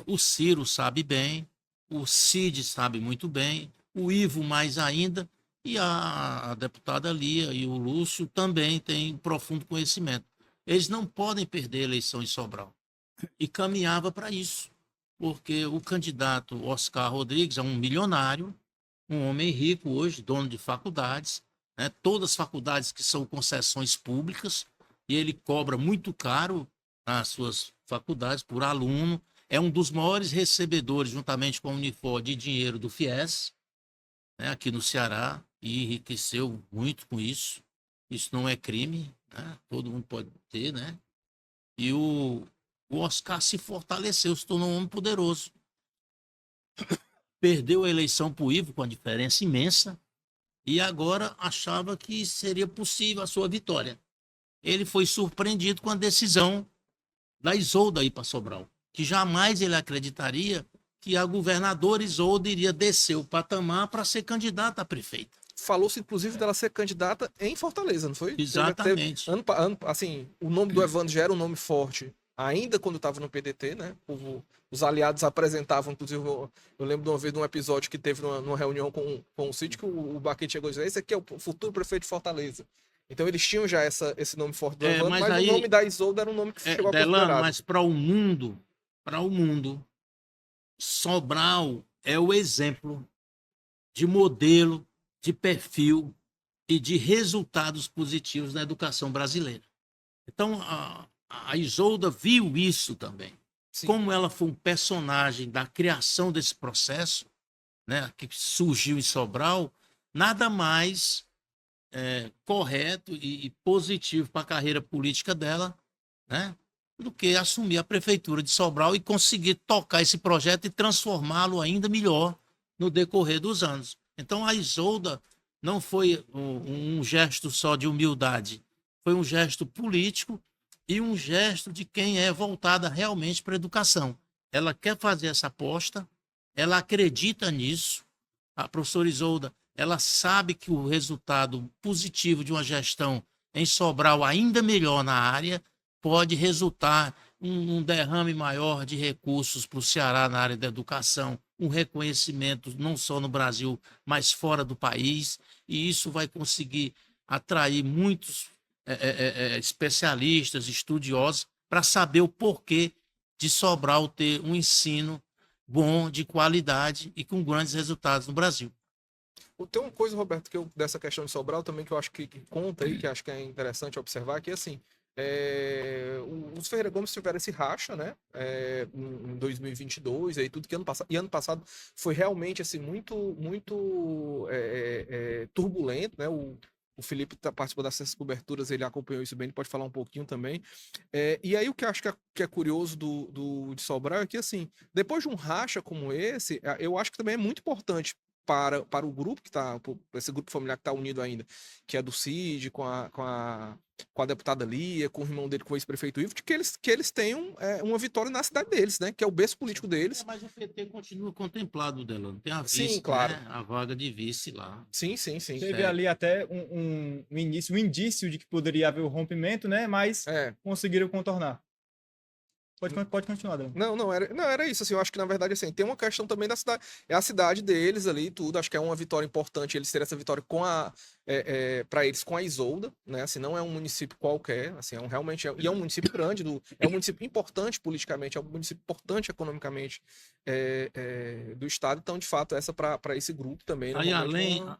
O Ciro sabe bem, o Cid sabe muito bem, o Ivo mais ainda, e a deputada Lia e o Lúcio também têm profundo conhecimento. Eles não podem perder a eleição em Sobral. E caminhava para isso, porque o candidato Oscar Rodrigues é um milionário, um homem rico hoje, dono de faculdades, né? Todas as faculdades que são concessões públicas, e ele cobra muito caro nas suas faculdades por aluno. É um dos maiores recebedores, juntamente com a Unifor, de dinheiro do FIES, né, aqui no Ceará, e enriqueceu muito com isso. Isso não é crime, né? Todo mundo pode ter, né? E o Oscar se fortaleceu, se tornou um homem poderoso. Perdeu a eleição para o Ivo com a diferença imensa e agora achava que seria possível a sua vitória. Ele foi surpreendido com a decisão da Isolda ir para Sobral, que jamais ele acreditaria que a governadora Isolda iria descer o patamar para ser candidata a prefeita. Falou-se, inclusive, dela ser candidata em Fortaleza, não foi? Exatamente. Assim, o nome do Evandro já era um nome forte, ainda quando estava no PDT, né? Os aliados apresentavam, inclusive, eu lembro de uma vez de um episódio que teve numa reunião com o Cid, que o Baquete chegou e disse: esse aqui é o futuro prefeito de Fortaleza. Então eles tinham já esse nome forte do Evandro, mas aí, o nome da Isolda era um nome que chegou a considerado. Mas para o mundo, Sobral é o exemplo de modelo, de perfil e de resultados positivos na educação brasileira. Então, a Isolda viu isso também. Sim. Como ela foi um personagem da criação desse processo, né, que surgiu em Sobral, nada mais correto e positivo para a carreira política dela, né, do que assumir a prefeitura de Sobral e conseguir tocar esse projeto e transformá-lo ainda melhor no decorrer dos anos. Então, a Isolda não foi um gesto só de humildade, foi um gesto político e um gesto de quem é voltada realmente para a educação. Ela quer fazer essa aposta, ela acredita nisso. A professora Isolda, ela sabe que o resultado positivo de uma gestão em Sobral, ainda melhor na área, pode resultar um derrame maior de recursos para o Ceará na área da educação, um reconhecimento não só no Brasil, mas fora do país, e isso vai conseguir atrair muitos especialistas, estudiosos, para saber o porquê de Sobral ter um ensino bom, de qualidade e com grandes resultados no Brasil. Tem uma coisa, Roberto, dessa questão de Sobral também que eu acho que conta aí, que acho que é interessante observar, que assim, os Ferreira Gomes tiveram esse racha, né, em 2022, aí tudo que ano passado foi realmente assim muito turbulento, né? O Felipe participou dessas coberturas, ele acompanhou isso bem, ele pode falar um pouquinho também. E aí o que eu acho que é curioso de Sobral é que, assim, depois de um racha como esse, eu acho que também é muito importante para o grupo esse grupo familiar que está unido ainda, que é do Cid, com a com a deputada Lia, com o irmão dele, com o ex-prefeito Ivo, de que eles tenham uma vitória na cidade deles, né? Que é o berço político deles. Mas o PT continua contemplado dela, não tem a Sim, vice, claro. né? A vaga de vice lá. Sim. Teve ali até um início, um indício de que poderia haver o rompimento, né? Mas conseguiram contornar. Pode continuar, Adriano. Não, era isso, assim, eu acho que na verdade, assim, tem uma questão também da cidade, é a cidade deles ali, tudo, acho que é uma vitória importante eles terem essa vitória com para eles com a Isolda, né, assim, não é um município qualquer, assim, realmente, e é um município grande, é um município importante politicamente, é um município importante economicamente do estado, então, de fato, essa para esse grupo também. Aí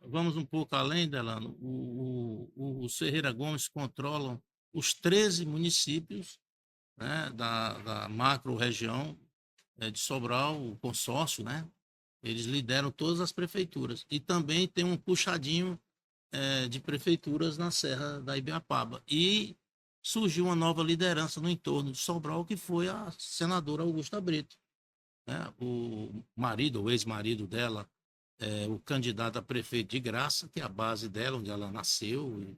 vamos um pouco além, Delano, os Ferreira Gomes controlam os 13 municípios, né, da macro-região de Sobral, o consórcio, né? Eles lideram todas as prefeituras. E também tem um puxadinho de prefeituras na Serra da Ibiapaba. E surgiu uma nova liderança no entorno de Sobral, que foi a senadora Augusta Brito. Né? O marido, o ex-marido dela, o candidato a prefeito de Graça, que é a base dela, onde ela nasceu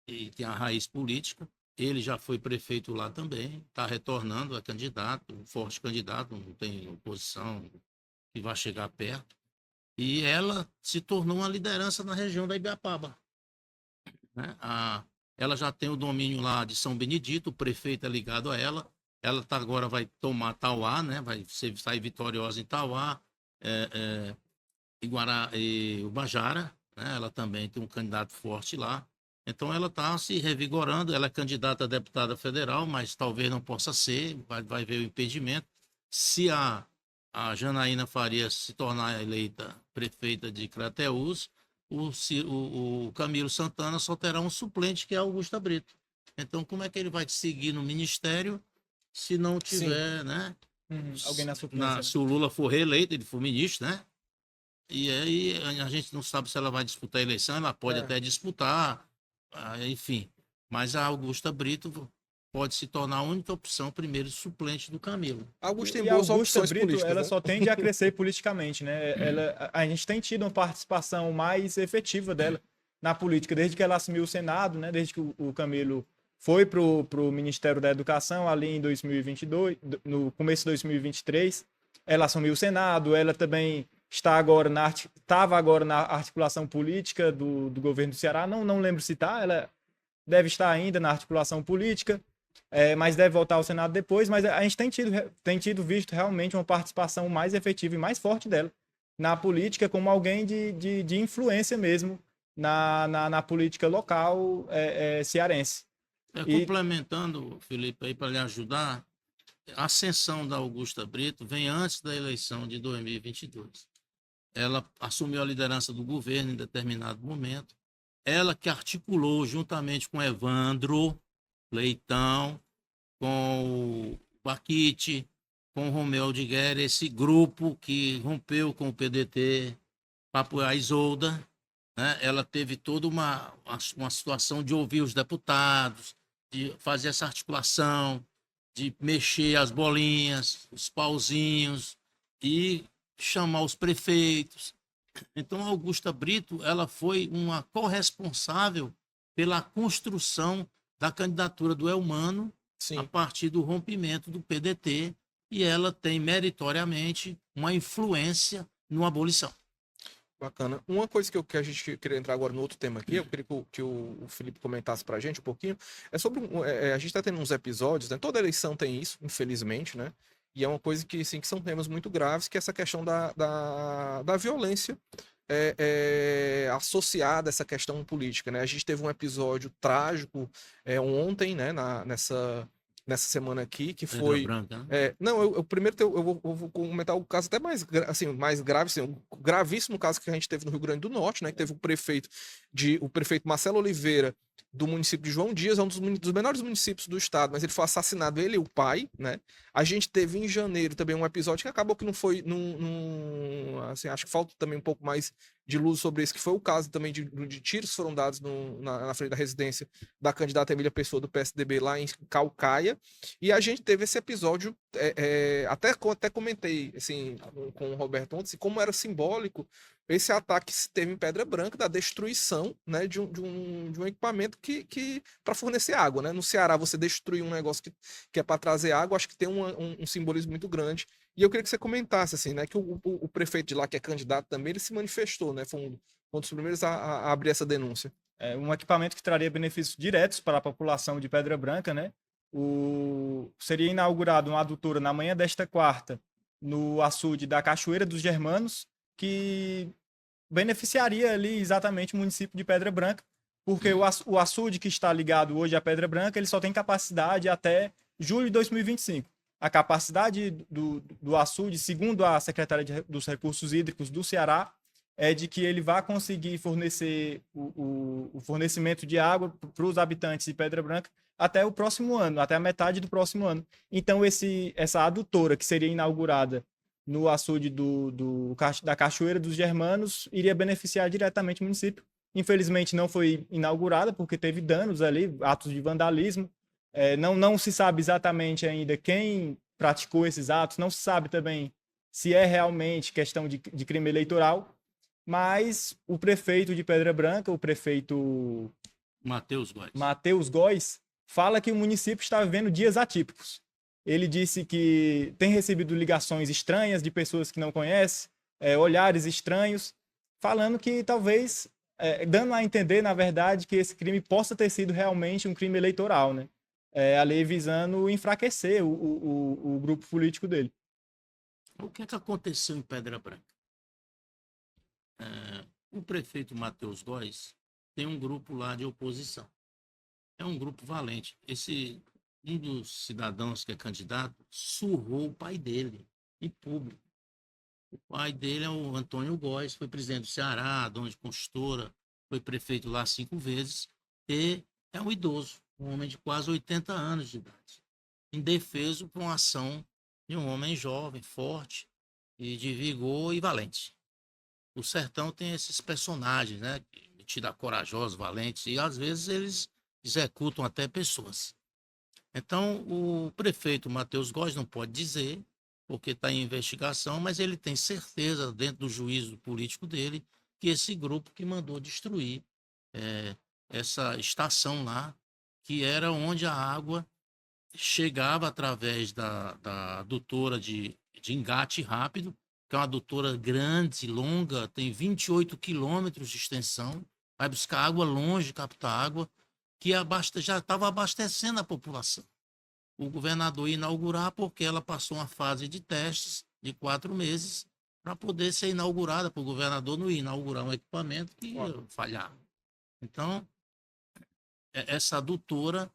e tem a raiz política. Ele já foi prefeito lá também, está retornando a candidato, um forte candidato, não tem oposição que vai chegar perto. E ela se tornou uma liderança na região da Ibiapaba. Né? Ela já tem o domínio lá de São Benedito, o prefeito é ligado a ela. Ela agora vai tomar Tauá, né? Vai sair vitoriosa em Tauá, Iguará e Ubajara. Né? Ela também tem um candidato forte lá. Então ela está se revigorando, ela é candidata a deputada federal, mas talvez não possa ser, vai ver o impedimento. Se a Janaína Farias se tornar eleita prefeita de Crateús, o Camilo Santana só terá um suplente, que é Augusta Brito. Então como é que ele vai seguir no ministério se não tiver, né? Alguém na suplência. Se o Lula for reeleito, ele for ministro, né? E aí a gente não sabe se ela vai disputar a eleição, ela pode até disputar, enfim, mas a Augusta Brito pode se tornar a única opção, primeiro suplente do Camilo. Augusta tem boas opções Brito, políticas, ela né? só tende a crescer politicamente, né? A gente tem tido uma participação mais efetiva dela na política, desde que ela assumiu o Senado, né? Desde que o Camilo foi pro Ministério da Educação ali em 2022, no começo de 2023, ela assumiu o Senado, ela também estava agora na articulação política do governo do Ceará, não lembro se está, ela deve estar ainda na articulação política, mas deve voltar ao Senado depois, mas a gente tem visto realmente uma participação mais efetiva e mais forte dela na política, como alguém de influência mesmo na política local cearense. Complementando, Felipe, aí para lhe ajudar, a ascensão da Augusta Brito vem antes da eleição de 2022. Ela assumiu a liderança do governo em determinado momento. Ela que articulou juntamente com Evandro Leitão, com o Baquite, com o Romeu Aldigueri, esse grupo que rompeu com o PDT para apoiar a Isolda. Né? Ela teve toda uma situação de ouvir os deputados, de fazer essa articulação, de mexer as bolinhas, os pauzinhos e chamar os prefeitos. Então, a Augusta Brito, ela foi uma corresponsável pela construção da candidatura do Eumano a partir do rompimento do PDT, e ela tem meritoriamente uma influência no abolição. Bacana. Uma coisa que a gente queria entrar agora no outro tema aqui, eu queria que o Felipe comentasse pra gente um pouquinho, é sobre, a gente tá tendo uns episódios, né, toda eleição tem isso, infelizmente, né, e é uma coisa que, assim, que são temas muito graves, que é essa questão da violência associada a essa questão política, né, a gente teve um episódio trágico ontem, né, nessa semana aqui, que foi... Branca, né? Não, primeiro eu vou comentar o caso até mais grave, assim, o gravíssimo caso que a gente teve no Rio Grande do Norte, né, que teve o prefeito Marcelo Oliveira, do município de João Dias, é um dos menores municípios do estado, mas ele foi assassinado, ele e o pai, né? A gente teve em janeiro também um episódio que acabou que não foi, assim, acho que falta também um pouco mais de luz sobre isso, que foi o caso também de tiros que foram dados na frente da residência da candidata Emília Pessoa do PSDB lá em Caucaia, e a gente teve esse episódio, até comentei assim, com o Roberto ontem, como era simbólico esse ataque que se teve em Pedra Branca, da destruição, né, de um equipamento que para fornecer água, né? No Ceará, você destruir um negócio que é para trazer água, acho que tem um simbolismo muito grande. E eu queria que você comentasse, assim, né, que o prefeito de lá, que é candidato também, ele se manifestou, né? Foi um dos primeiros a abrir essa denúncia. É um equipamento que traria benefícios diretos para a população de Pedra Branca, né? Seria inaugurado uma adutora na manhã desta quarta no açude da Cachoeira dos Germanos, que beneficiaria ali exatamente o município de Pedra Branca, porque o açude que está ligado hoje à Pedra Branca, ele só tem capacidade até julho de 2025. A capacidade do açude, segundo a Secretaria dos Recursos Hídricos do Ceará, é de que ele vai conseguir fornecer o fornecimento de água para os habitantes de Pedra Branca até o próximo ano, até a metade do próximo ano. Então, essa adutora que seria inaugurada no açude da Cachoeira dos Germanos iria beneficiar diretamente o município. Infelizmente, não foi inaugurada porque teve danos ali, atos de vandalismo. Não se sabe exatamente ainda quem praticou esses atos, não se sabe também se é realmente questão de crime eleitoral, mas o prefeito de Pedra Branca, o prefeito Matheus Góes, fala que o município está vivendo dias atípicos. Ele disse que tem recebido ligações estranhas de pessoas que não conhece, olhares estranhos, falando que talvez, dando a entender, na verdade, que esse crime possa ter sido realmente um crime eleitoral, né? A lei visando enfraquecer o grupo político dele. O que é que aconteceu em Pedra Branca? O prefeito Matheus Góes tem um grupo lá de oposição. É um grupo valente. Um dos cidadãos que é candidato surrou o pai dele em público. O pai dele é o Antônio Góes, foi presidente do Ceará, dono de construtora, foi prefeito lá 5 vezes e é um idoso, um homem de quase 80 anos de idade, indefeso por uma ação de um homem jovem, forte e de vigor e valente. O sertão tem esses personagens, né, metidos corajosos, valentes, e às vezes eles executam até pessoas. Então, o prefeito Matheus Góes não pode dizer, porque está em investigação, mas ele tem certeza, dentro do juízo político dele, que esse grupo que mandou destruir essa estação lá, que era onde a água chegava através da adutora de engate rápido, que é uma adutora grande, longa, tem 28 quilômetros de extensão, vai buscar água longe, captar água, que já estava abastecendo a população. O governador ia inaugurar porque ela passou uma fase de testes de 4 meses para poder ser inaugurada, para o governador não ia inaugurar um equipamento que ia falhar. Então, essa adutora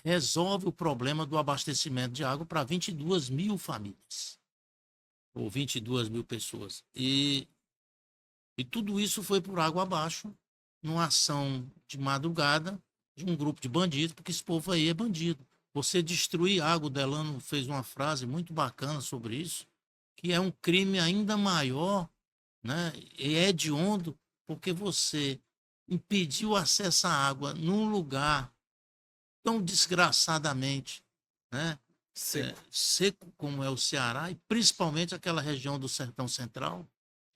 resolve o problema do abastecimento de água para 22 mil famílias, ou 22 mil pessoas. E tudo isso foi por água abaixo, numa ação de madrugada de um grupo de bandidos, porque esse povo aí é bandido. Você destruir água, o Delano fez uma frase muito bacana sobre isso, que é um crime ainda maior, né? E é hediondo, porque você impediu o acesso à água num lugar tão desgraçadamente, né? Seco como é o Ceará, e principalmente aquela região do Sertão Central.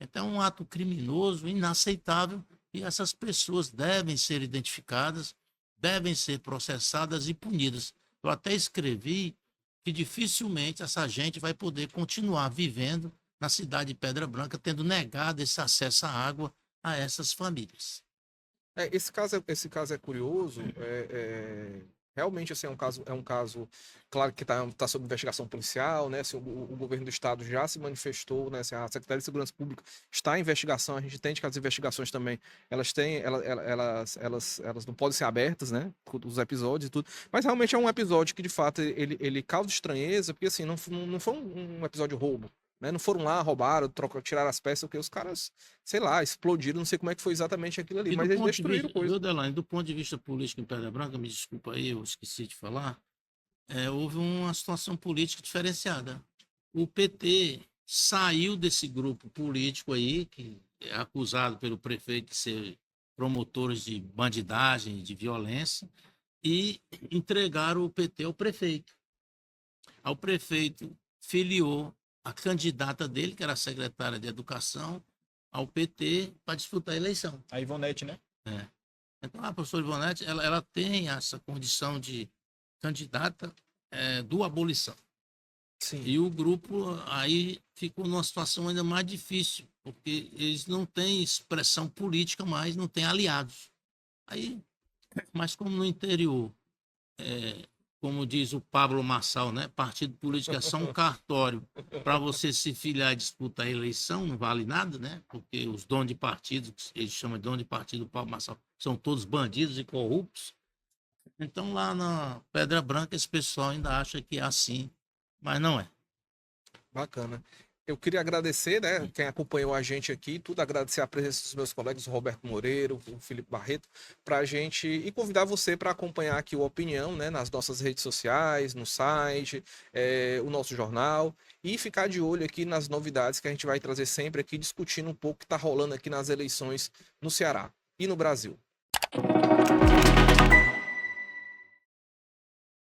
Então é um ato criminoso, inaceitável, e essas pessoas devem ser identificadas, devem ser processadas e punidas. Eu até escrevi que dificilmente essa gente vai poder continuar vivendo na cidade de Pedra Branca, tendo negado esse acesso à água a essas famílias. Esse caso é curioso. Realmente, assim, é um caso, claro que está sob investigação policial, né? Assim, o governo do estado já se manifestou, né? Assim, a Secretaria de Segurança Pública está em investigação. A gente entende que as investigações também, elas não podem ser abertas, né? Os episódios e tudo. Mas realmente é um episódio que, de fato, ele causa estranheza, porque, assim, não foi um episódio de roubo. Né? Não foram lá, roubaram, tiraram as peças, porque os caras, sei lá, explodiram, não sei como é que foi exatamente aquilo ali, mas eles destruíram coisa. Do ponto de vista político em Pedra Branca, me desculpa aí, eu esqueci de falar, houve uma situação política diferenciada. O PT saiu desse grupo político aí, que é acusado pelo prefeito de ser promotores de bandidagem, de violência, e entregaram o PT ao prefeito. Ao prefeito filiou a candidata dele, que era a secretária de Educação, ao PT para disputar a eleição. A Ivonete, né? Então, a professora Ivonete, ela tem essa condição de candidata do abolição. Sim. E o grupo aí ficou numa situação ainda mais difícil, porque eles não têm expressão política mais, não têm aliados. Aí, mas como no interior, como diz o Pablo Marçal, né? Partido político é só um cartório para você se filiar e disputar a eleição, não vale nada, né? Porque os donos de partido, eles chamam de dono de partido do Pablo Marçal, são todos bandidos e corruptos. Então lá na Pedra Branca esse pessoal ainda acha que é assim, mas não é. Bacana. Eu queria agradecer, né, quem acompanhou a gente aqui, tudo agradecer a presença dos meus colegas, o Roberto Moreiro, o Felipe Barreto, pra gente, e convidar você para acompanhar aqui o Opinião, né, nas nossas redes sociais, no site, o nosso jornal, e ficar de olho aqui nas novidades que a gente vai trazer sempre aqui, discutindo um pouco o que tá rolando aqui nas eleições no Ceará e no Brasil.